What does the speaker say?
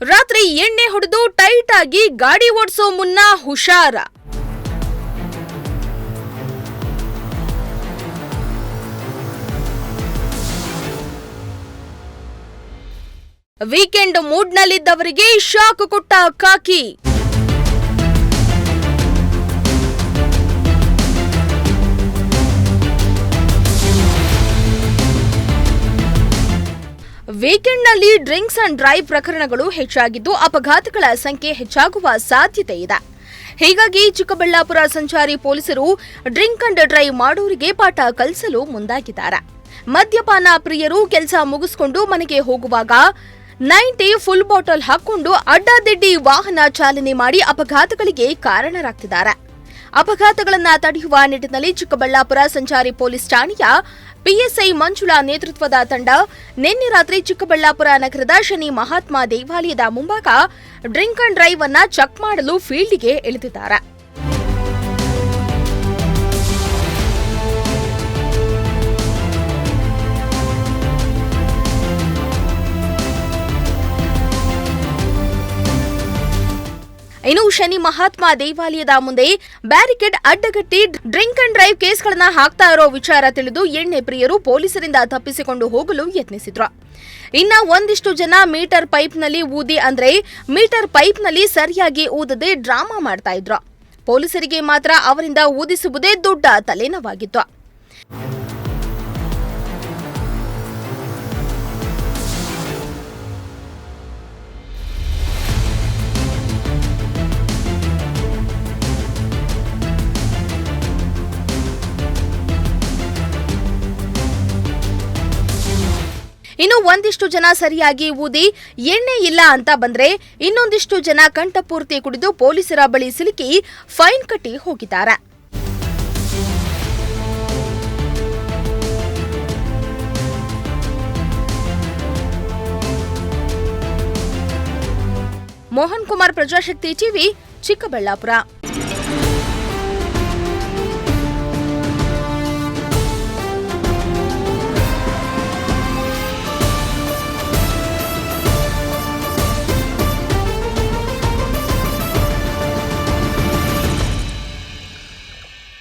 ರಾತ್ರಿ ಎಣ್ಣೆ ಹೊಡೆದು ಟೈಟ್ ಆಗಿ ಗಾಡಿ ಓಡಿಸೋ ಮುನ್ನ ಹುಷಾರ. ವೀಕೆಂಡ್ ಮೂಡ್ನಲ್ಲಿದ್ದವರಿಗೆ ಶಾಕ್ ಕೊಟ್ಟ ಖಾಕಿ. ವೀಕೆಂಡ್ನಲ್ಲಿ ಡ್ರಿಂಕ್ಸ್ ಅಂಡ್ ಡ್ರೈವ್ ಪ್ರಕರಣಗಳು ಹೆಚ್ಚಾಗಿದ್ದು ಅಪಘಾತಗಳ ಸಂಖ್ಯೆ ಹೆಚ್ಚಾಗುವ ಸಾಧ್ಯತೆ ಇದೆ. ಹೀಗಾಗಿ ಚಿಕ್ಕಬಳ್ಳಾಪುರ ಸಂಚಾರಿ ಪೊಲೀಸರು ಡ್ರಿಂಕ್ ಅಂಡ್ ಡ್ರೈವ್ ಮಾಡೋರಿಗೆ ಪಾಠ ಕಲಿಸಲು ಮುಂದಾಗಿದ್ದಾರೆ. ಮದ್ಯಪಾನ ಪ್ರಿಯರು ಕೆಲಸ ಮುಗಿಸಿಕೊಂಡು ಮನೆಗೆ ಹೋಗುವಾಗ 90 ಫುಲ್ ಬಾಟಲ್ ಹಾಕೊಂಡು ಅಡ್ಡಾದಿಡ್ಡಿ ವಾಹನ ಚಾಲನೆ ಮಾಡಿ ಅಪಘಾತಗಳಿಗೆ ಕಾರಣರಾಗ್ತಿದ್ದಾರೆ. ಅಪಘಾತಗಳನ್ನು ತಡೆಯುವ ನಿಟ್ಟಿನಲ್ಲಿ ಚಿಕ್ಕಬಳ್ಳಾಪುರ ಸಂಚಾರಿ ಪೊಲೀಸ್ ಠಾಣೆಯ ಪಿಎಸ್ಐ ಮಂಜುಳಾ ನೇತೃತ್ವದ ತಂಡ ನಿನ್ನೆ ರಾತ್ರಿ ಚಿಕ್ಕಬಳ್ಳಾಪುರ ನಗರದ ಶನಿ ಮಹಾತ್ಮ ದೇವಾಲಯದ ಮುಂಭಾಗ ಡ್ರಿಂಕ್ ಅಂಡ್ ಡ್ರೈವ್ ಅನ್ನ ಚೆಕ್ ಮಾಡಲು ಫೀಲ್ಡ್ಗೆ ಇಳಿದಿದ್ದಾರೆ. ಇನ್ನು ಶನಿ ಮಹಾತ್ಮ ದೇವಾಲಯದ ಮುಂದೆ ಬ್ಯಾರಿಕೇಡ್ ಅಡ್ಡಗಟ್ಟಿ ಡ್ರಿಂಕ್ ಅಂಡ್ ಡ್ರೈವ್ ಕೇಸ್ಗಳನ್ನ ಹಾಕ್ತಾ ಇರೋ ವಿಚಾರ ತಿಳಿದು ಎಣ್ಣೆ ಪ್ರಿಯರು ಪೊಲೀಸರಿಂದ ತಪ್ಪಿಸಿಕೊಂಡು ಹೋಗಲು ಯತ್ನಿಸಿದ್ರು. ಇನ್ನ ಒಂದಿಷ್ಟು ಜನ ಮೀಟರ್ ಪೈಪ್ನಲ್ಲಿ ಸರಿಯಾಗಿ ಊದದೆ ಡ್ರಾಮಾ ಮಾಡ್ತಾ ಇದ್ರು. ಪೊಲೀಸರಿಗೆ ಮಾತ್ರ ಅವರಿಂದ ಊದಿಸುವುದೇ ದೊಡ್ಡ ತಲೆನೋವಾಗಿತ್ತು. ಇನ್ನು ಒಂದಿಷ್ಟು ಜನ ಸರಿಯಾಗಿ ಊದಿ ಎಣ್ಣೆ ಇಲ್ಲ ಅಂತ ಬಂದ್ರೆ ಇನ್ನೊಂದಿಷ್ಟು ಜನ ಕಂಠಪೂರ್ತಿ ಕುಡಿದು ಪೊಲೀಸರ ಬಳಿ ಸಿಲುಕಿ ಫೈನ್ ಕಟ್ಟಿ ಹೋಗಿದ್ದಾರೆ. ಮೋಹನ್ ಕುಮಾರ್, ಪ್ರಜಾಶಕ್ತಿ ಟಿವಿ, ಚಿಕ್ಕಬಳ್ಳಾಪುರ.